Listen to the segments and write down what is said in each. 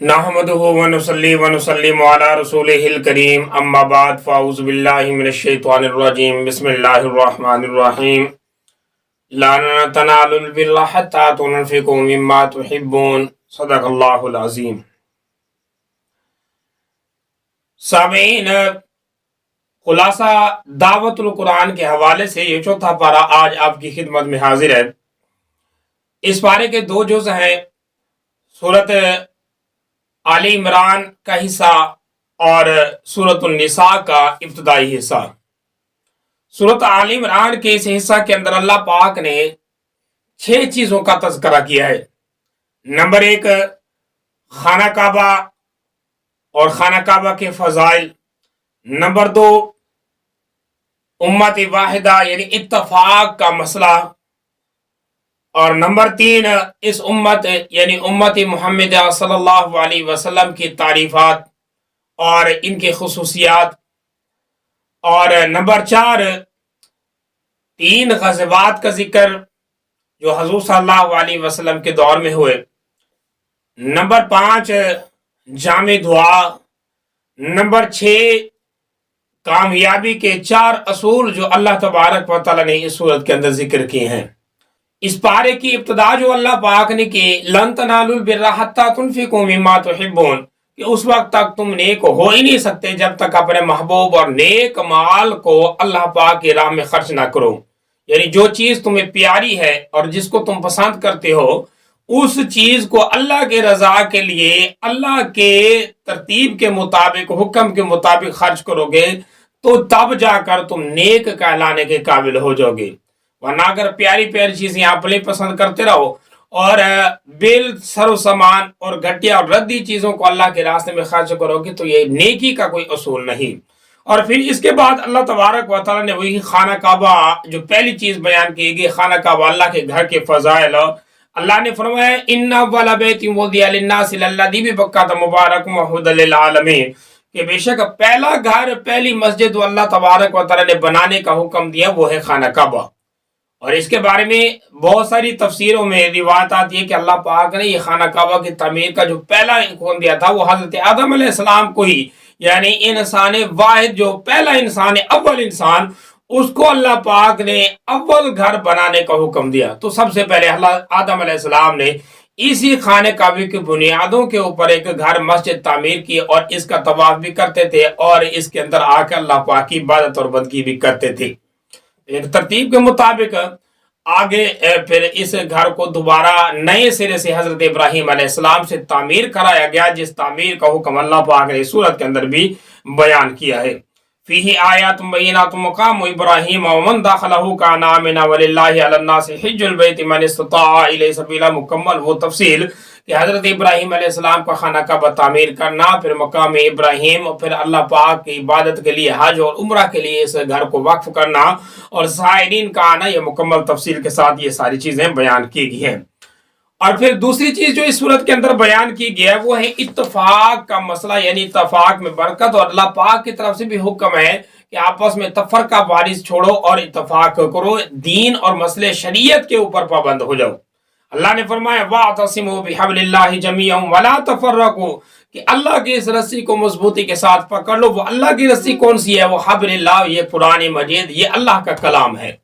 نحمده ونصلي ونسلم على رسوله الكريم اما بعد فاعوذ بالله من الشيطان الرجيم بسم الله الرحمن الرحيم لا تنالوا البر حتى تنفقوا مما تحبون صدق اللہ العظیم۔ سامعین، خلاصہ دعوت القرآن کے حوالے سے یہ چوتھا پارہ آج آپ کی خدمت میں حاضر ہے۔ اس پارے کے دو جز ہیں، سورت آل عمران کا حصہ اور سورت النساء کا ابتدائی حصہ۔ سورت آل عمران کے اس حصہ کے اندر اللہ پاک نے 6 چیزوں کا تذکرہ کیا ہے۔ نمبر 1، خانہ کعبہ اور خانہ کعبہ کے فضائل۔ نمبر 2، امت واحدہ یعنی اتفاق کا مسئلہ۔ اور نمبر 3، اس امت یعنی امت محمد صلی اللہ علیہ وسلم کی تعریفات اور ان کی خصوصیات۔ اور نمبر 4، 3 غزوات کا ذکر جو حضور صلی اللہ علیہ وسلم کے دور میں ہوئے۔ نمبر 5، جامع دعا۔ نمبر 6، کامیابی کے 4 اصول جو اللہ تبارک و تعالی نے اس صورت کے اندر ذکر کیے ہیں۔ اس پارے کی ابتدا جو اللہ پاک نے کی، لن تنالوا البر حتی تنفقوا مما تحبون، کہ اس وقت تک تم نیک ہو ہی نہیں سکتے جب تک اپنے محبوب اور نیک مال کو اللہ پاک کی راہ میں خرچ نہ کرو۔ یعنی جو چیز تمہیں پیاری ہے اور جس کو تم پسند کرتے ہو، اس چیز کو اللہ کے رضا کے لیے اللہ کے ترتیب کے مطابق، حکم کے مطابق خرچ کرو گے تو تب جا کر تم نیک کہلانے کے قابل ہو جاؤ گے۔ ورنہ اگر پیاری پیاری چیزیں آپ لے پسند کرتے رہو اور بل سر و سامان اور گھٹیا اور ردی چیزوں کو اللہ کے راستے میں خرچ کرو گے تو یہ نیکی کا کوئی اصول نہیں۔ اور پھر اس کے بعد اللہ تبارک و تعالی نے وہی خانہ کعبہ جو پہلی چیز بیان کی گئی، خانہ کعبہ اللہ کے گھر کے فضائل۔ اللہ نے فرمایا ان اول بیت وضع للناس للذی ببکۃ مبارک وہدی للعالمین، کہ بے شک پہلا گھر، پہلی مسجد جو اللہ تبارک و تعالی نے بنانے کا حکم دیا وہ ہے خانہ کعبہ۔ اور اس کے بارے میں بہت ساری تفسیروں میں روایت آتی ہے کہ اللہ پاک نے یہ خانہ کعبہ کی تعمیر کا جو پہلا حکم دیا تھا وہ حضرت آدم علیہ السلام کو ہی، یعنی انسان واحد جو پہلا انسان، اول انسان، اس کو اللہ پاک نے اول گھر بنانے کا حکم دیا۔ تو سب سے پہلے آدم علیہ السلام نے اسی خانہ کعبے کی بنیادوں کے اوپر ایک گھر مسجد تعمیر کی اور اس کا طواف بھی کرتے تھے اور اس کے اندر آ کر اللہ پاک کی عبادت اور بندگی بھی کرتے تھے۔ ایک ترتیب کے مطابق آگے پھر اس گھر کو دوبارہ نئے سرے سے حضرت ابراہیم علیہ السلام سے تعمیر کرایا گیا، جس تعمیر کا حکم اللہ پاک نے سورت کے اندر بھی بیان کیا ہے۔ فیہ آیات بینات مقام ابراہیم ومن دخلہ کان آمنا وللہ علی الناس حج البیت من استطاع الیہ سبیلا، مکمل وہ تفصیل کہ حضرت ابراہیم علیہ السلام کا خانہ کعبہ تعمیر کرنا، پھر مقام ابراہیم، اور پھر اللہ پاک کی عبادت کے لیے حج اور عمرہ کے لیے اس گھر کو وقف کرنا اور زائرین کا آنا، یہ مکمل تفصیل کے ساتھ یہ ساری چیزیں بیان کی گئی ہیں۔ اور پھر دوسری چیز جو اس صورت کے اندر بیان کی گئی ہے وہ ہے اتفاق کا مسئلہ، یعنی اتفاق میں برکت۔ اور اللہ پاک کی طرف سے بھی حکم ہے کہ آپس میں تفرقہ بارش چھوڑو اور اتفاق کرو، دین اور مسئلے شریعت کے اوپر پابند ہو جاؤ۔ اللہ نے فرمایا وَاعْتَصِمُوا بِحَبْلِ اللَّهِ جَمِيعًا وَلَا تَفَرَّقُوا، کہ اللہ کی اس رسی کو مضبوطی کے ساتھ پکڑ لو۔ وہ اللہ کی رسی کون سی ہے؟ وہ حبل اللہ، یہ قرآن مجید، یہ اللہ کا کلام ہے۔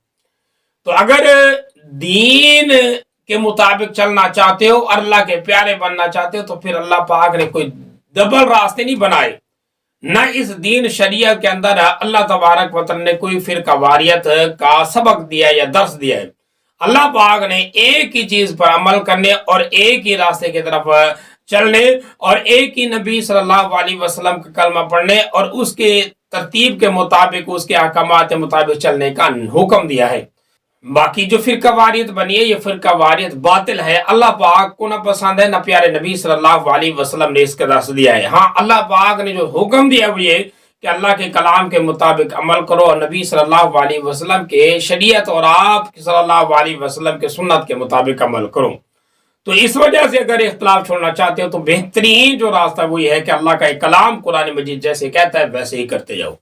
تو اگر دین کے مطابق چلنا چاہتے ہو اور اللہ کے پیارے بننا چاہتے ہو تو پھر اللہ پاک نے کوئی ڈبل راستے نہیں بنائے، نہ اس دین شریعت کے اندر اللہ تبارک و تعالی نے کوئی فرقہ واریت کا سبق دیا یا درس دیا ہے۔ اللہ پاک نے ایک ہی چیز پر عمل کرنے اور ایک ہی راستے کی طرف چلنے اور ایک ہی نبی صلی اللہ علیہ وسلم کا کلمہ پڑھنے اور اس کے ترتیب کے مطابق، اس کے احکامات کے مطابق چلنے کا حکم دیا ہے۔ باقی جو فرقہ واریت بنی ہے، یہ فرقہ واریت باطل ہے، اللہ پاک کو نہ پسند ہے، نہ پیارے نبی صلی اللہ علیہ وسلم نے اس کا درس دیا ہے۔ ہاں، اللہ پاک نے جو حکم دیا وہ یہ کہ اللہ کے کلام کے مطابق عمل کرو اور نبی صلی اللہ علیہ وسلم کے شریعت اور آپ صلی اللہ علیہ وسلم کے سنت کے مطابق عمل کرو۔ تو اس وجہ سے اگر اختلاف چھوڑنا چاہتے ہو تو بہترین جو راستہ وہ یہ ہے کہ اللہ کا ایک کلام قرآن مجید جیسے کہتا ہے ویسے ہی کرتے جاؤ۔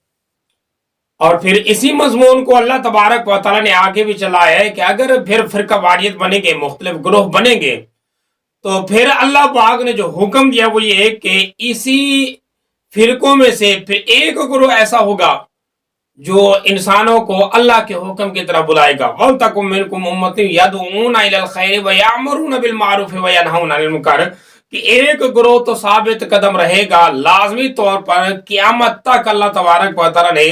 اور پھر اسی مضمون کو اللہ تبارک و تعالیٰ نے آگے بھی چلایا ہے کہ اگر پھر فرقہ واریت بنے گے، مختلف گروہ بنیں گے، تو پھر اللہ پاک نے جو حکم دیا وہ یہ کہ اسی فرقوں میں سے پھر ایک گروہ ایسا ہوگا جو انسانوں کو اللہ کے حکم کی طرف بلائے گا. وَلْتَكُن مِّنكُمْ أُمَّةٌ يَدْعُونَ إِلَى الْخَيْرِ وَيَأْمُرُونَ بِالْمَعْرُوفِ وَيَنْهَوْنَ عَنِ الْمُنكَرِ کہ ایک گروہ تو ثابت قدم رہے گا لازمی طور پر قیامت تک. اللہ تبارک و تعالیٰ نے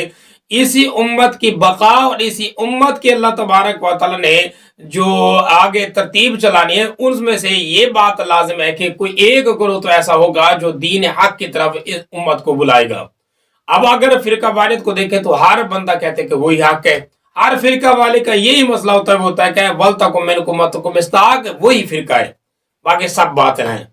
اسی امت کی بقا اور اسی امت کی اللہ تبارک و تعالیٰ نے جو آگے ترتیب چلانی ہے اس میں سے یہ بات لازم ہے کہ کوئی ایک گروہ تو ایسا ہوگا جو دین حق کی طرف اس امت کو بلائے گا. اب اگر فرقہ واریت کو دیکھیں تو ہر بندہ کہتے کہ وہی حق ہے. ہر فرقہ والے کا یہی مسئلہ ہوتا ہے کہ وَلْتَكُن مِّنكُمْ أُمَّةٌ مستاق وہی فرقہ ہے، باقی سب باطل ہیں.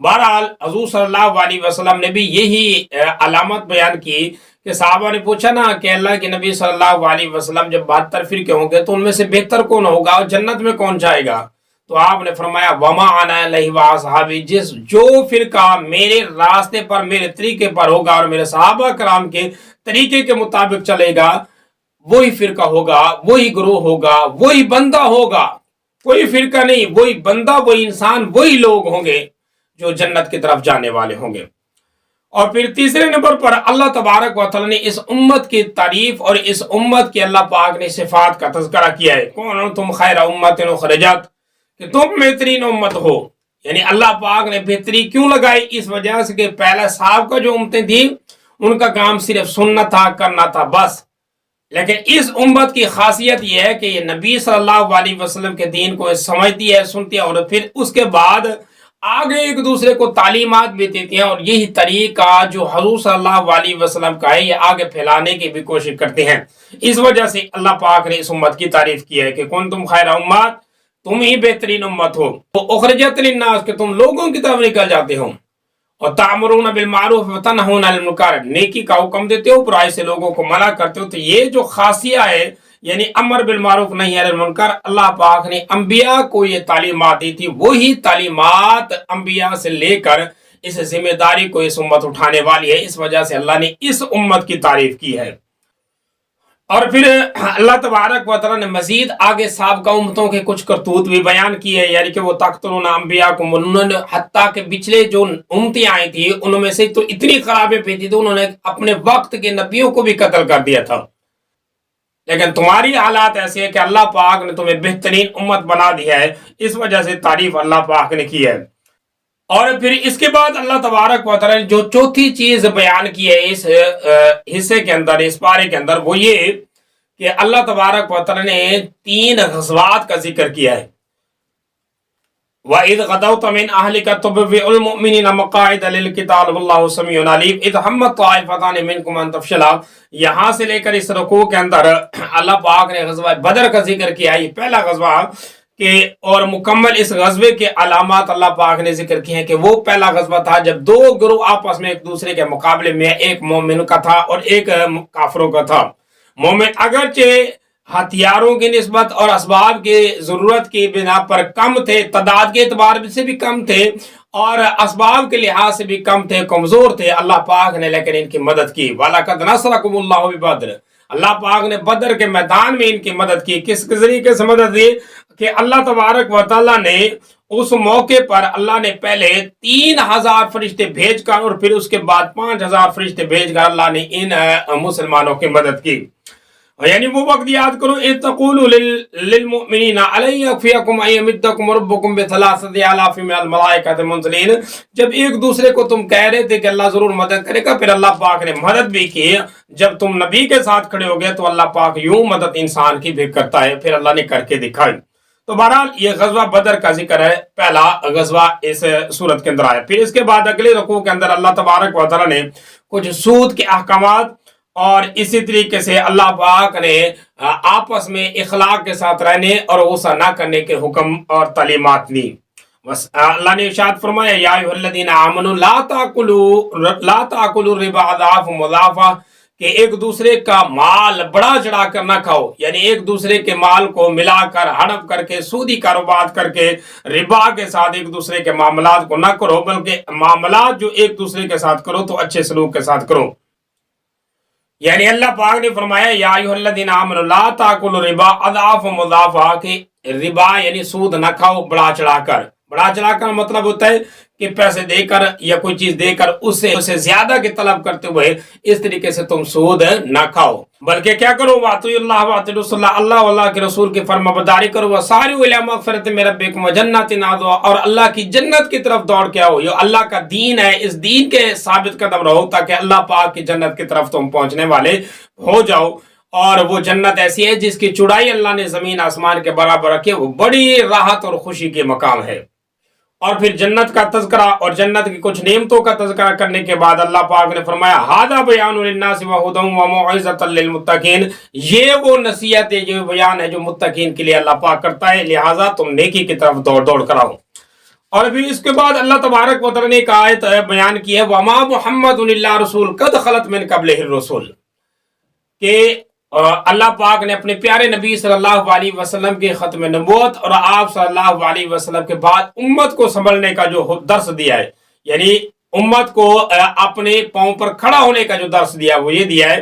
بہرحال حضور صلی اللہ علیہ وسلم نے بھی یہی علامت بیان کی کہ صحابہ نے پوچھا نا کہ اللہ کے نبی صلی اللہ علیہ وسلم جب 72 فرقے ہوں گے تو ان میں سے بہتر کون ہوگا اور جنت میں کون جائے گا؟ تو آپ نے فرمایا وَمَا أَنَا عَلَيْهِ وَأَصْحَابِي جو فرقہ میرے راستے پر میرے طریقے پر ہوگا اور میرے صحابہ کرام کے طریقے کے مطابق چلے گا وہی فرقہ ہوگا، وہی گروہ ہوگا، وہی بندہ ہوگا. کوئی فرقہ نہیں، وہی بندہ، وہی انسان، وہی لوگ ہوں گے جو جنت کی طرف جانے والے ہوں گے. اور پھر تیسرے نمبر پر اللہ تبارک و تعالیٰ نے اس امت کی تعریف اور اس امت کی اللہ پاک نے صفات کا تذکرہ کیا ہے. کون تم خیر امت اخرجت کہ تم بہترین امت ہو. یعنی اللہ پاک نے بہتری کیوں لگائی؟ اس وجہ سے کہ پہلے صاحب کا جو امتیں تھیں ان کا کام صرف سننا تھا، کرنا تھا بس. لیکن اس امت کی خاصیت یہ ہے کہ یہ نبی صلی اللہ علیہ وسلم کے دین کو سمجھتی ہے، سنتی ہے اور پھر اس کے بعد آگے ایک دوسرے کو تعلیمات بھی دیتی ہیں. اور یہی طریقہ جو حضور صلی اللہ علیہ وسلم کا ہے یہ آگے پھیلانے کی بھی کوشش کرتے ہیں. اس وجہ سے اللہ پاک نے اس امت کی تعریف کی ہے کہ کنتم خیر امت، تم ہی بہترین امت ہو. اخرجت للناس کہ تم لوگوں کی طرف نکل جاتے ہو. اور تأمرون بالمعروف وتنہون عن المنکر، نیکی کا حکم دیتے ہو، برائی سے لوگوں کو منع کرتے ہو. تو یہ جو خاصیہ ہے یعنی امر بالمعروف نہیں عن المنکر، اللہ پاک نے انبیاء کو یہ تعلیمات دی تھی. وہی تعلیمات انبیاء سے لے کر اس ذمہ داری کو اس امت اٹھانے والی ہے. اس وجہ سے اللہ نے اس امت کی تعریف کی ہے. اور پھر اللہ تبارک و تعالیٰ نے مزید آگے سابقہ امتوں کے کچھ کرتوت بھی بیان کی ہے، یعنی کہ وہ تقتلون انبیاءکم، انہوں نے حتیٰ کہ پچھلے جو امتیں آئی تھی ان میں سے تو اتنی خرابیں پیتی تھی انہوں نے اپنے وقت کے نبیوں کو بھی قتل کر دیا تھا. لیکن تمہاری حالات ایسے ہے کہ اللہ پاک نے تمہیں بہترین امت بنا دیا ہے. اس وجہ سے تعریف اللہ پاک نے کی ہے. اور پھر اس کے بعد اللہ تبارک و تعالیٰ نے جو چوتھی چیز بیان کی ہے اس حصے کے اندر، اس پارے کے اندر، وہ یہ کہ اللہ تبارک و تعالیٰ نے 3 غزوات کا ذکر کیا ہے. وَإِذْ غَدَوْتَ مِنْ أَهْلِكَ تُبَوِّئُ الْمُؤْمِنِينَ مَقَاعِدَ لِلْقِتَالِ وَاللَّهُ سَمِيعٌ عَلِيمٌ اِذْ هَمَّت طَّائِفَتَانِ مِنْكُمْ أَنْ تَفْشَلَا. یہاں سے لے کر اس رکوع کے اندر اللہ پاک نے غزوہ بدر کا ذکر کیا. یہ پہلا غزوہ کہ اور مکمل اس غزوے کے علامات اللہ پاک نے ذکر کیے ہیں کہ وہ پہلا غزوہ تھا جب 2 گروہ آپس میں ایک دوسرے کے مقابلے میں، ایک مومن کا تھا اور ایک کافروں کا تھا. مومن اگرچہ ہتھیاروں کی نسبت اور اسباب کی ضرورت کی بنا پر کم تھے، تعداد کے اعتبار سے بھی کم تھے اور اسباب کے لحاظ سے بھی کم تھے، کمزور تھے، اللہ پاک نے لیکن ان کی مدد کی. وَلَقَدْ نَصْرَكُمُ اللَّهُ بِبَدْرٍ، اللہ پاک نے بدر کے میدان میں ان کی مدد کی. کس طریقے سے مدد دی کہ اللہ تبارک و تعالیٰ نے اس موقع پر اللہ نے پہلے 3000 فرشتے بھیج کر اور پھر اس کے بعد 5000 فرشتے بھیج کر اللہ نے ان مسلمانوں کی مدد کی. یعنی وہ وقت یاد کرو اذ تقول للمؤمنین الن یکفیکم ان یمدکم ربکم بثلاثۃ آلاف من الملائکۃ منزلین، جب ایک دوسرے کو تم کہہ رہے تھے کہ اللہ ضرور مدد کرے گا، پھر اللہ پاک نے مدد بھی کی. جب تم نبی کے ساتھ کھڑے ہو گئے تو اللہ پاک یوں مدد انسان کی بھی کرتا ہے، پھر اللہ نے کر کے دکھائی. تو بہرحال یہ غزوہ بدر کا ذکر ہے، پہلا غزوہ اس صورت کے اندر آیا. پھر اس کے بعد اگلے رکوع کے اندر اللہ تبارک و تعالیٰ نے کچھ سود کے احکامات اور اسی طریقے سے اللہ پاک نے آپس میں اخلاق کے ساتھ رہنے اور غصہ نہ کرنے کے حکم اور تعلیمات دی. بس اللہ نے ارشاد فرمایا یا ایھا الذین آمنوا لا تاکلوا الربا اضعافا مضاعفہ، کہ ایک دوسرے کا مال بڑا چڑھا کر نہ کھاؤ، یعنی ایک دوسرے کے مال کو ملا کر ہڑپ کر کے سودی کاروبار کر کے ربا کے ساتھ ایک دوسرے کے معاملات کو نہ کرو، بلکہ معاملات جو ایک دوسرے کے ساتھ کرو تو اچھے سلوک کے ساتھ کرو. یعنی اللہ پاک نے فرمایا یا ایھا الذین آمنوا لا تاکلوا الربا اضعافا مضاعفہ، کہ ربا یعنی سود نہ کھاؤ بڑا چڑھا کر، بڑھا چلا کر مطلب ہوتا ہے کہ پیسے دے کر یا کوئی چیز دے کر اسے زیادہ کی طلب کرتے ہوئے اس طریقے سے تم سود نہ کھاؤ، بلکہ کیا کرو، واطیعوا اللہ واطیعوا الرسول، اللہ اور اللہ کے رسول کی فرما برداری کرو، وسارعوا الی مغفرۃ من ربکم وجنات عرضها، اور اللہ کی جنت کی طرف دوڑ کے آؤ۔ یہ اللہ کا دین ہے، اس دین کے ثابت قدم رہو تاکہ اللہ پاک کی جنت کی طرف تم پہنچنے والے ہو جاؤ۔ اور وہ جنت ایسی ہے جس کی چوڑائی اللہ نے زمین آسمان کے برابر رکھی، وہ بڑی راحت اور خوشی کے مقام ہے۔ اور پھر جنت کا تذکرہ اور جنت کی کچھ نعمتوں کا تذکرہ کرنے کے بعد اللہ پاک نے فرمایا ھذا بیان للناس وھدی وموعظۃ للمتقین، یہ وہ نصیحت ہے، یہ بیان ہے جو متقین کے لیے اللہ پاک کرتا ہے، لہٰذا تم نیکی کی طرف دوڑ دوڑ کر آؤ۔ اور پھر اس کے بعد اللہ تبارک و تعالیٰ نے ایک آیت بیان کی ہے، وما محمد الا رسول قد خلت من قبلہ الرسل، کہ اللہ پاک نے اپنے پیارے نبی صلی اللہ علیہ وسلم کے ختم نبوت اور آپ صلی اللہ علیہ وسلم کے بعد امت کو سنبھلنے کا جو درس دیا ہے، یعنی امت کو اپنے پاؤں پر کھڑا ہونے کا جو درس دیا وہ یہ دیا ہے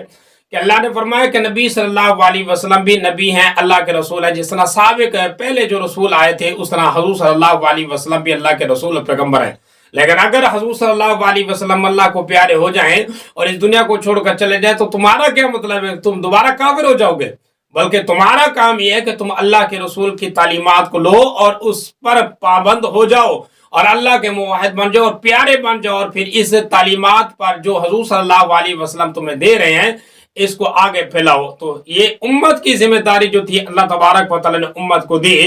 کہ اللہ نے فرمایا کہ نبی صلی اللہ علیہ وسلم بھی نبی ہیں، اللہ کے رسول ہیں، جس طرح سابق پہلے جو رسول آئے تھے اس طرح حضور صلی اللہ علیہ وسلم بھی اللہ کے رسول اور پیغمبر ہیں۔ لیکن اگر حضور صلی اللہ علیہ وسلم اللہ کو پیارے ہو جائیں اور اس دنیا کو چھوڑ کر چلے جائیں تو تمہارا کیا مطلب ہے؟ تم دوبارہ کافر ہو جاؤ گے، بلکہ تمہارا کام یہ ہے کہ تم اللہ کے رسول کی تعلیمات کو لو اور اس پر پابند ہو جاؤ اور اللہ کے موحد بن جاؤ اور پیارے بن جاؤ، اور پھر اس تعلیمات پر جو حضور صلی اللہ علیہ وسلم تمہیں دے رہے ہیں اس کو آگے پھیلاؤ۔ تو یہ امت کی ذمہ داری جو تھی اللہ تبارک و تعالیٰ نے امت کو دی،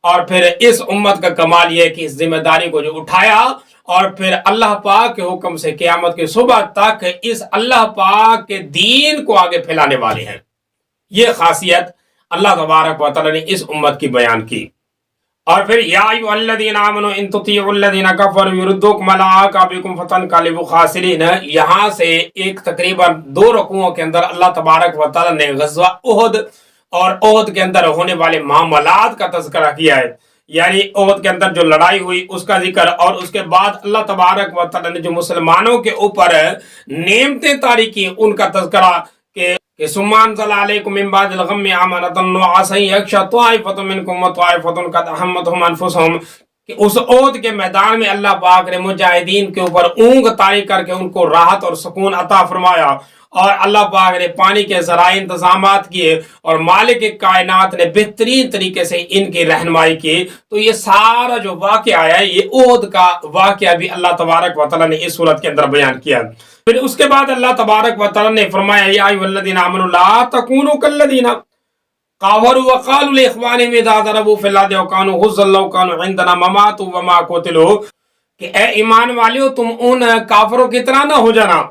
اور پھر اس امت کا کمال یہ ہے کہ اس ذمہ داری کو جو اٹھایا اور پھر اللہ پاک کے حکم سے قیامت کے صبح تک اس اللہ پاک کے دین کو آگے پھیلانے والے ہیں۔ یہ خاصیت اللہ تبارک و تعالیٰ نے اس امت کی بیان کی۔ اور پھر یا ایھا الذین آمنوا ان تطیعوا الذین کفروا یردوکم علی اعقابکم فتنقلبوا خاسرین، یہاں سے ایک تقریباً 2 رکوعوں کے اندر اللہ تبارک و تعالیٰ نے غزوہ احد اور احد کے اندر ہونے والے معاملات کا تذکرہ کیا ہے، یعنی احد کے اندر جو لڑائی ہوئی اس کا ذکر، اور اس کے بعد اللہ تبارک و تعالیٰ نے جو مسلمانوں کے اوپر نعمتیں طاری کی ان کا تذکرہ کہ ثم انزل علیکم من بعد الغم امنۃ نعاسا یغشی طائفۃ منکم وطائفۃ قد اهمتهم انفسهم، کہ اس احد کے میدان میں اللہ پاک نے مجاہدین کے اوپر اونگ طاری کر کے ان کو راحت اور سکون عطا فرمایا، اور اللہ پاک نے پانی کے ذرائع انتظامات کیے اور مالک کائنات نے بہترین طریقے سے ان کی رہنمائی کی۔ تو یہ سارا جو واقعہ ہے یہ احد کا واقعہ بھی اللہ تبارک و تعالیٰ نے اس صورت کے اندر بیان کیا۔ پھر اس کے بعد اللہ تبارک و تعالیٰ نے فرمایا یا ایھا الذین آمنوا لا تکونوا کالذین قاوروا وقالوا لاخوانهم اذا ضربوا في الارض وكانوا غزا لو كانوا عندنا ما ماتوا وما قتلوا، کہ اے ایمان والیو تم ان کافروں کی طرح نہ ہو جانا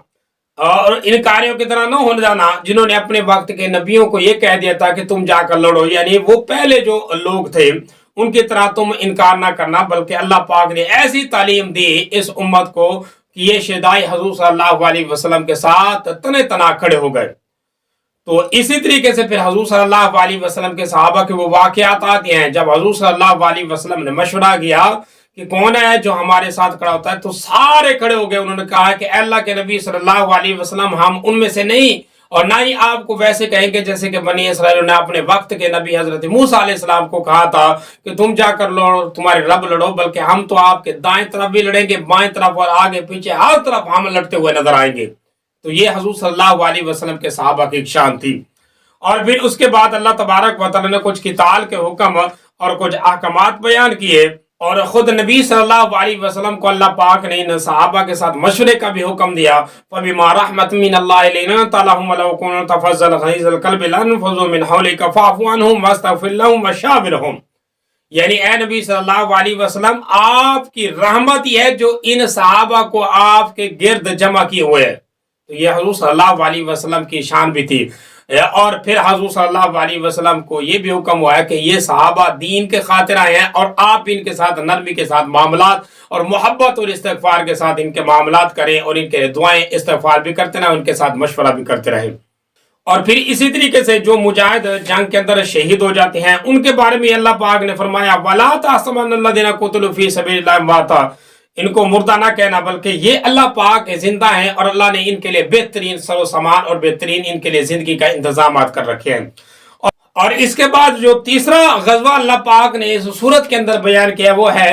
اور انکاریوں کی طرح نہ ہو جانا جنہوں نے اپنے وقت کے نبیوں کو یہ کہہ دیا تھا کہ تم جا کر لڑو، یعنی وہ پہلے جو لوگ تھے ان کی طرح تم انکار نہ کرنا، بلکہ اللہ پاک نے ایسی تعلیم دی اس امت کو کہ یہ شہدائے حضور صلی اللہ علیہ وسلم کے ساتھ تنے تنا کھڑے ہو گئے۔ تو اسی طریقے سے پھر حضور صلی اللہ علیہ وسلم کے صحابہ کے وہ واقعات آتے ہیں جب حضور صلی اللہ علیہ وسلم نے مشورہ کیا کہ کون ہے جو ہمارے ساتھ کھڑا ہوتا ہے، تو سارے کھڑے ہو گئے۔ انہوں نے کہا کہ اے اللہ کے نبی صلی اللہ علیہ وسلم ہم ان میں سے نہیں، اور نہ ہی آپ کو ویسے کہیں گے جیسے کہ بنی اسرائیل نے اپنے وقت کے نبی حضرت موسیٰ علیہ السلام کو کہا تھا کہ تم جا کر لڑو، تمہارے رب لڑو، بلکہ ہم تو آپ کے دائیں طرف بھی لڑیں گے، بائیں طرف اور آگے پیچھے ہر طرف ہم لڑتے ہوئے نظر آئیں گے۔ تو یہ حضور صلی اللہ علیہ وسلم کے صحابہ کی ایک شان تھی۔ اور پھر اس کے بعد اللہ تبارک و تعالیٰ نے کچھ قتال کے حکم اور کچھ احکامات بیان کیے، اور خود نبی صلی اللہ علیہ وسلم کو اللہ پاک نے ان صحابہ کے ساتھ مشورے کا بھی حکم دیا، فَبِمَا رَحْمَةٍ مِّنَ اللَّهِ لِنْتَ لَهُمْ وَلَوْ كُنتَ فَظًّا غَلِيظَ الْقَلْبِ لَانفَضُّوا مِنْ حَوْلِكَ فَاعْفُ عَنْهُمْ وَاسْتَغْفِرْ لَهُمْ وَشَاوِرْهُمْ، یعنی اے نبی صلی اللہ علیہ وسلم آپ کی رحمت یہ ہے جو ان صحابہ کو آپ کے گرد جمع کیے ہوئے ہے۔ تو یہ حضور صلی اللہ علیہ وسلم کی شان بھی تھی۔ اور پھر حضور صلی اللہ علیہ وسلم کو یہ بھی حکم ہوا ہے کہ یہ صحابہ دین کے خاطر آئے ہیں، اور آپ ان کے ساتھ نرمی کے ساتھ معاملات اور محبت اور استغفار کے ساتھ ان کے معاملات کریں، اور ان کے دعائیں استغفار بھی کرتے رہیں، ان کے ساتھ مشورہ بھی کرتے رہیں۔ اور پھر اسی طریقے سے جو مجاہد جنگ کے اندر شہید ہو جاتے ہیں ان کے بارے میں اللہ پاک نے فرمایا وَلَا تَحْسَبَنَّ الَّذِينَ قُتِلُوا فِي سَبِيلِ اللَّهِ أَمْوَاتًا، ان کو مردہ نہ کہنا بلکہ یہ اللہ پاک زندہ ہیں، اور اللہ نے ان کے لیے بہترین سر و سامان اور بہترین ان کے لیے زندگی کا انتظامات کر رکھے ہیں۔ اور اس کے بعد جو تیسرا غزوہ اللہ پاک نے اس صورت کے اندر بیان کیا وہ ہے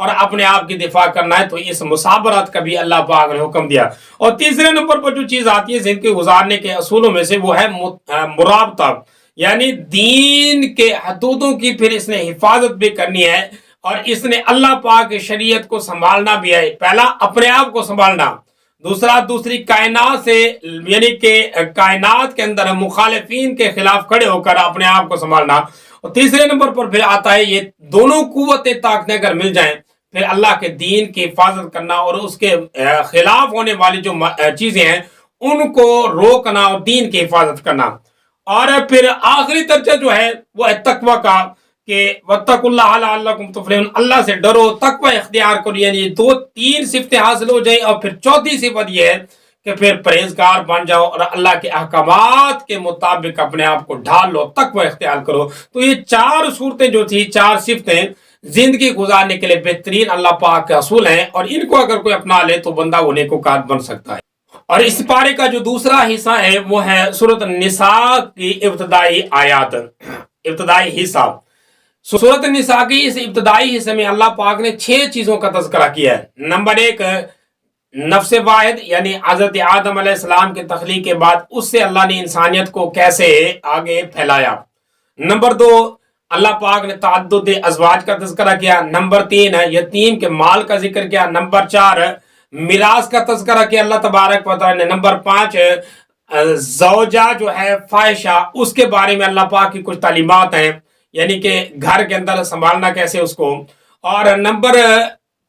اور اپنے آپ کی دفاع کرنا ہے، تو اس مصابرت کا بھی اللہ پاک نے حکم دیا۔ اور تیسرے نمبر پر جو چیز آتی ہے زندگی گزارنے کے اصولوں میں سے، وہ ہے مرابطہ، یعنی دین کے حدودوں کی پھر اس نے حفاظت بھی کرنی ہے، اور اس نے اللہ پاک کی شریعت کو سنبھالنا بھی ہے۔ پہلا اپنے آپ کو سنبھالنا، دوسرا دوسری کائنات سے، یعنی کہ کائنات کے اندر مخالفین کے خلاف کھڑے ہو کر اپنے آپ کو سنبھالنا، اور تیسرے نمبر پر پھر آتا ہے یہ دونوں قوتیں طاقتیں اگر مل جائیں پھر اللہ کے دین کی حفاظت کرنا، اور اس کے خلاف ہونے والی جو چیزیں ہیں ان کو روکنا اور دین کی حفاظت کرنا۔ اور پھر آخری درجہ جو ہے وہ ہے تقوی کا، کہ واتقوا اللہ لعلکم تفلحون، اللہ سے ڈرو، تقوی اختیار کرو، یعنی دو تین صفتیں حاصل ہو جائیں، اور پھر چوتھی صفت یہ ہے کہ پھر پرہیزگار بن جاؤ اور اللہ کے احکامات کے مطابق اپنے آپ کو ڈھال لو، تقوی اختیار کرو۔ تو یہ چار صورتیں جو تھی، چار صفتیں زندگی گزارنے کے لیے بہترین اللہ پاک کے اصول ہیں، اور ان کو اگر کوئی اپنا لے تو بندہ وہ نیکوکار بن سکتا ہے۔ اور اس پارے کا جو دوسرا حصہ ہے وہ ہے سورۃ النساء کی ابتدائی آیات، ابتدائی حصہ۔ سورۃ النساء کی اس ابتدائی حصے میں اللہ پاک نے 6 چیزوں کا تذکرہ کیا ہے۔ نمبر 1، نفس واحد، یعنی حضرت آدم علیہ السلام کے تخلیق کے بعد اس سے اللہ نے انسانیت کو کیسے آگے پھیلایا۔ نمبر 2، اللہ پاک نے تعدد ازواج کا تذکرہ کیا۔ نمبر 3، یتیم کے مال کا ذکر کیا۔ نمبر 4، میراث کا تذکرہ کیا اللہ تبارک و تعالی نے۔ نمبر 5، زوجہ جو ہے فاحشہ، اس کے بارے میں اللہ پاک کی کچھ تعلیمات ہیں، یعنی کہ گھر کے اندر سنبھالنا کیسے اس کو۔ اور نمبر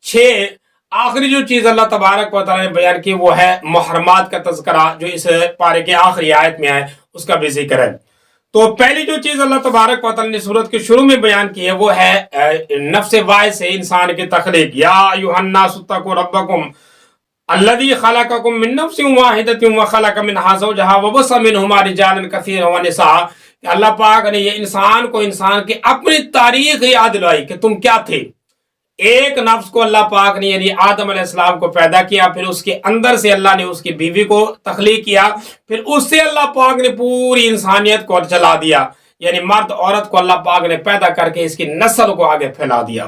6، آخری جو چیز اللہ تبارک و تعالی نے بیان کی وہ ہے محرمات کا تذکرہ، جو اس پارے کے آخری آیت میں ہے، اس کا بھی ذکر ہے۔ تو پہلی جو چیز اللہ تبارک و تعالی نے سورت کے شروع میں بیان کی ہے وہ ہے نفس واحد سے انسان کی تخلیق۔ یا ایھا الناس اتقوا ربکم الذی خلقکم من نفس واحدۃ وخلق منها زوجها وبث منہما رجالا کثیرا ونساء، کہ اللہ پاک نے یہ انسان کو انسان کی اپنی تاریخ یاد دلائی کہ تم کیا تھے۔ ایک نفس کو اللہ پاک نے یعنی آدم علیہ السلام کو پیدا کیا، پھر اس کے اندر سے اللہ نے اس کی بیوی کو تخلیق کیا، پھر اس سے اللہ پاک نے پوری انسانیت کو چلا دیا، یعنی مرد عورت کو اللہ پاک نے پیدا کر کے اس کی نسل کو آگے پھیلا دیا۔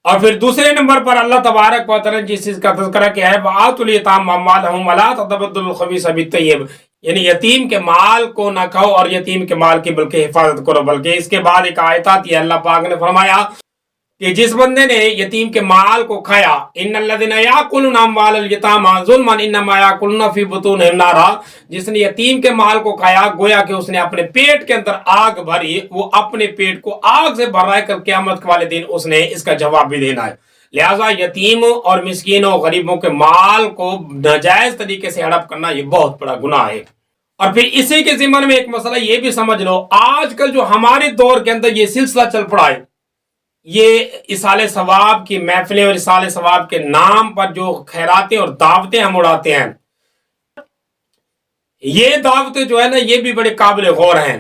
اور پھر دوسرے نمبر پر اللہ تبارک و تعالی نے جس چیز کا تذکرہ کیا ہے وَآتُوا الْيَتَامَى أَمْوَالَهُمْ وَلَا تَتَبَدَّلُوا الْخَبِيثَ بِالطَّيِّبِ، یعنی یتیم کے مال کو نہ کھاؤ اور یتیم کے مال کی بلکہ حفاظت کرو۔ بلکہ اس کے بعد ایک آیت آتی ہے، اللہ پاک نے فرمایا کہ جس بندے نے یتیم کے مال کو کھایا، ان الذین یاکلون اموال الیتامی ظلما انما یاکلون فی بطونہم نارا، جس نے یتیم کے مال کو کھایا گویا کہ اس نے اپنے پیٹ کے اندر آگ بھری، وہ اپنے پیٹ کو آگ سے بھر رہا ہے، کل قیامت والے دن اس نے اس کا جواب بھی دینا ہے۔ لہٰذا یتیموں اور مسکینوں غریبوں کے مال کو ناجائز طریقے سے ہڑپ کرنا یہ بہت بڑا گناہ ہے۔ اور پھر اسی کے ضمن میں ایک مسئلہ یہ بھی سمجھ لو، آج کل جو ہمارے دور کے اندر یہ سلسلہ چل پڑا ہے، یہ اصال ثواب کی محفلیں اور اصال ثواب کے نام پر جو خیراتیں اور دعوتیں ہم اڑاتے ہیں، یہ دعوتیں جو ہے نا یہ بھی بڑے قابل غور ہیں۔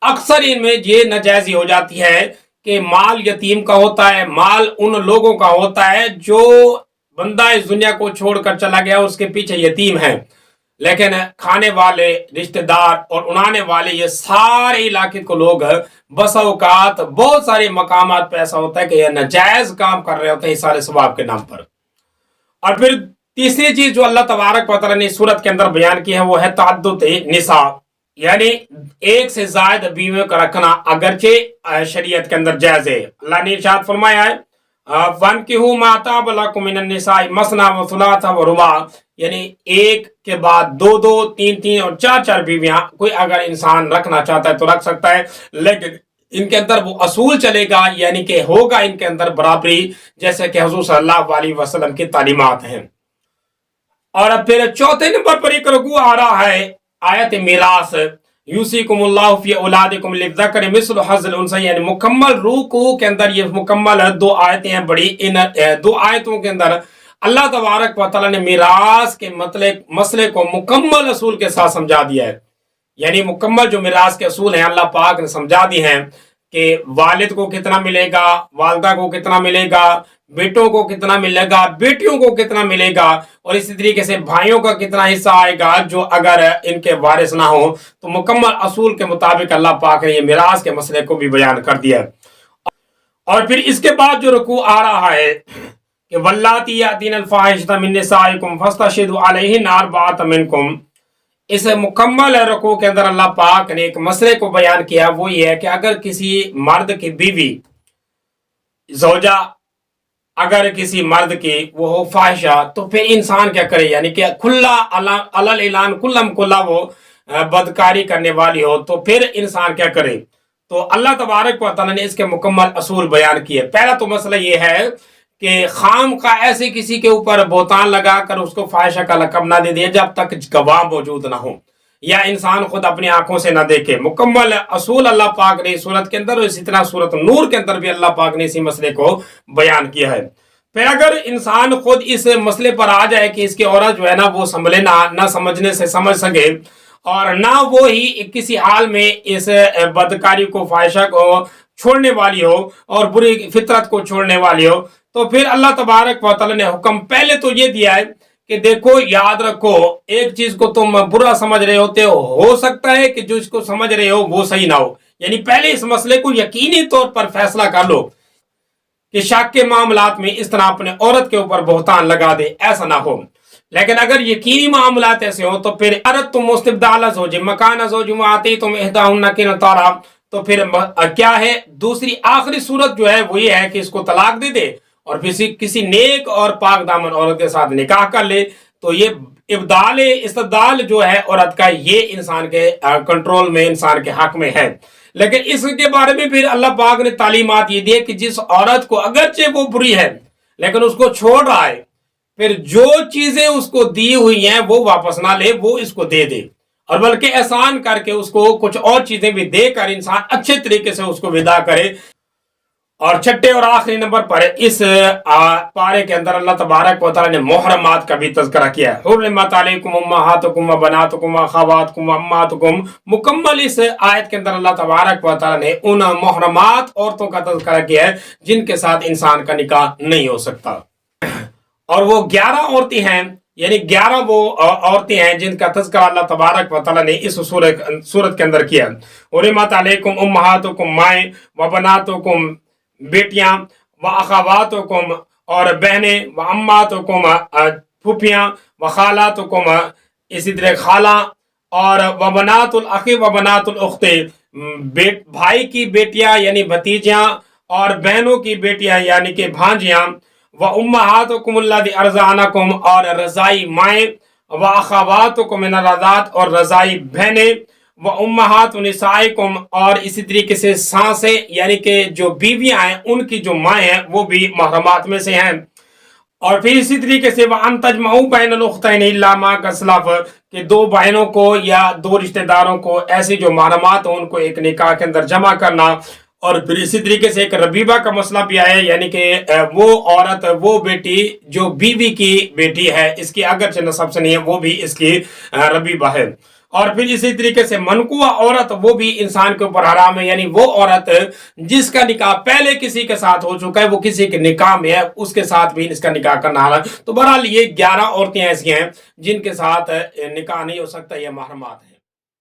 اکثر ان میں یہ ناجائزی ہو جاتی ہے کہ مال یتیم کا ہوتا ہے، مال ان لوگوں کا ہوتا ہے جو بندہ اس دنیا کو چھوڑ کر چلا گیا، اس کے پیچھے یتیم ہے، لیکن کھانے والے رشتہ دار اور اڑانے والے یہ سارے علاقے کو لوگ بسا اوقات بہت سارے مقامات پہ ایسا ہوتا ہے کہ یہ ناجائز کام کر رہے ہوتے ہیں اصال ثواب کے نام پر۔ اور پھر تیسری چیز جو اللہ تبارک و تعالی نے سورت کے اندر بیان کی ہے وہ ہے تعدد نساء، یعنی ایک سے زائد بیویوں کا رکھنا اگرچہ شریعت کے اندر جائز ہے۔ اللہ نے ارشاد فرمایا ہے فَانْكِحُوا مَا طَابَ لَكُم مِّنَ النِّسَاءِ مَثْنَىٰ وَثُلَاثَ وَرُبَاعَ، یعنی ایک کے بعد دو دو، تین تین اور چار چار بیویاں کوئی اگر انسان رکھنا چاہتا ہے تو رکھ سکتا ہے، لیکن ان کے اندر وہ اصول چلے گا، یعنی کہ ہوگا ان کے اندر برابری، جیسے کہ حضور صلی اللہ علیہ وسلم کی تعلیمات ہیں۔ اور پھر چوتھے نمبر پر ایک رکوع آ رہا ہے آیت میراث، یوصیکم اللہ فی اولادکم للذکر مثل حظ الانثیین، یعنی مکمل رکوع کے اندر یہ مکمل 2 آیتیں ہیں بڑی، ان 2 آیتوں کے اندر اللہ تبارک و تعالی نے میراث کے مسئلے کو مکمل اصول کے ساتھ سمجھا دیا ہے، یعنی مکمل جو میراث کے اصول ہیں اللہ پاک نے سمجھا دی ہیں کہ والد کو کتنا ملے گا، والدہ کو کتنا ملے گا، بیٹوں کو کتنا ملے گا، بیٹیوں کو کتنا ملے گا، اور اسی طریقے سے بھائیوں کا کتنا حصہ آئے گا جو اگر ان کے وارث نہ ہو، تو مکمل اصول کے مطابق اللہ پاک نے یہ میراث کے مسئلے کو بھی بیان کر دیا ہے۔ اور پھر اس کے بعد جو رکوع آ رہا ہے کہ واللاتی یاتین الفاحشۃ من نسائکم فاستشہدوا علیہن اربعۃ منکم، اس مکمل رکوع کے اندر اللہ پاک نے ایک مسئلے کو بیان کیا، وہ یہ ہے کہ اگر کسی مرد کی بیوی زوجہ اگر کسی مرد کی وہ ہو فاحشہ، تو پھر انسان کیا کرے، یعنی کہ کھلا علل اعلان کلم کھلا وہ بدکاری کرنے والی ہو، تو پھر انسان کیا کرے۔ تو اللہ تبارک و تعالیٰ نے اس کے مکمل اصول بیان کیے۔ پہلا تو مسئلہ یہ ہے کہ خام کا ایسے کسی کے اوپر بہتان لگا کر اس کو فاحشہ کا لقب نہ دے دیا جب تک گواہ موجود نہ ہو یا انسان خود اپنی آنکھوں سے نہ دیکھے۔ مکمل اصول اللہ پاک نے سورت کے اندر، اسی طرح سورت نور کے اندر بھی اللہ پاک نے اسی مسئلے کو بیان کیا ہے۔ پھر اگر انسان خود اس مسئلے پر آ جائے کہ اس کی عورت جو ہے نا وہ سنبھلے نہ سمجھنے سے سمجھ سکے، اور نہ وہ ہی کسی حال میں اس بدکاری کو فاحشہ کو چھوڑنے والی ہو اور بری فطرت کو چھوڑنے والی ہو، تو پھر اللہ تبارک و تعالیٰ نے حکم پہلے تو یہ دیا ہے کہ دیکھو یاد رکھو، ایک چیز کو تم برا سمجھ رہے ہوتے ہو سکتا ہے کہ جو اس کو سمجھ رہے ہو وہ صحیح نہ ہو، یعنی پہلے اس مسئلے کو یقینی طور پر فیصلہ کر لو کہ شک کے معاملات میں اس طرح اپنے عورت کے اوپر بہتان لگا دے، ایسا نہ ہو۔ لیکن اگر یقینی معاملات ایسے ہوں تو پھر عرت تم مستبدال زوج مکان زوج آتی تم احداہن قنطارا، تو پھر کیا ہے، دوسری آخری صورت جو ہے وہ یہ ہے کہ اس کو طلاق دے دے اور کسی نیک اور پاک دامن عورت کے ساتھ نکاح کر لے۔ تو یہ استبدال جو ہے عورت کا، یہ انسان کے کنٹرول میں، انسان کے حق میں ہے۔ لیکن اس کے بارے میں پھر اللہ پاک نے تعلیمات یہ دی کہ جس عورت کو اگرچہ وہ بری ہے لیکن اس کو چھوڑ رہا ہے، پھر جو چیزیں اس کو دی ہوئی ہیں وہ واپس نہ لے، وہ اس کو دے دے، اور بلکہ احسان کر کے اس کو کچھ اور چیزیں بھی دے کر انسان اچھے طریقے سے اس کو ودا کرے۔ اور چھٹے اور آخری نمبر پر اس پارے کے اندر اللہ تبارک و تعالیٰ نے محرمات کا بھی تذکرہ کیا ہے۔ حرمت علیکم امہاتکم و بناتکم و اخواتکم و اماتکم، مکمل اس آیت کے اندر اللہ تبارک و تعالیٰ نے ان محرمات عورتوں کا تذکرہ کیا ہے جن کے ساتھ انسان کا نکاح نہیں ہو سکتا، اور وہ 11 عورتیں ہیں، یعنی 11 وہ عورتیں ہیں جن کا تذکرہ اللہ تبارک و تعالیٰ نے اس سورت کے اندر کیا۔ حرمت علیکم امہاتکم، مائیں، و بناتکم، بیٹیاں، و اخواتکم، اور بہنیں، و اماتکم، پھوپھیاں، و خالاتکم، اسی طرح خالہ، اور و بنات الاخ و بنات الاخت، بھائی کی بیٹیاں یعنی بھتیجیاں، اور بہنوں کی بیٹیاں یعنی کہ بھانجیاں، و امہاتکم اللاتی ارضعنکم، اور رضائی مائیں، و اخواتکم من الرضاعۃ، اور رضائی بہنیں، و امہات نسائکم، اور اسی طریقے سے سانسیں یعنی کہ جو بیویاں ہیں ان کی جو مائیں ہیں وہ بھی محرمات میں سے ہیں۔ اور پھر اسی طریقے سے وَأَن تَجْمَعُوا بَيْنَ الْأُخْتَيْنِ إِلَّا مَا قَدْ سَلَفَ، کہ دو بہنوں کو یا دو رشتہ داروں کو ایسے جو محرمات ہوں ان کو ایک نکاح کے اندر جمع کرنا۔ اور پھر اسی طریقے سے ایک ربیبہ کا مسئلہ بھی آیا، یعنی کہ وہ عورت، وہ بیٹی جو بیوی کی بیٹی ہے، اس کی اگرچہ نسب سے نہیں ہے، وہ بھی اس کی ربیبہ ہے۔ اور پھر اسی طریقے سے منقوہ عورت وہ بھی انسان کے اوپر حرام ہے، یعنی وہ عورت جس کا نکاح پہلے کسی کے ساتھ ہو چکا ہے، وہ کسی کے نکاح میں ہے، اس کے ساتھ بھی اس کا نکاح کرنا حرام۔ تو بہرحال یہ 11 عورتیں ایسی ہیں جن کے ساتھ نکاح نہیں ہو سکتا، یہ محرمات ہیں۔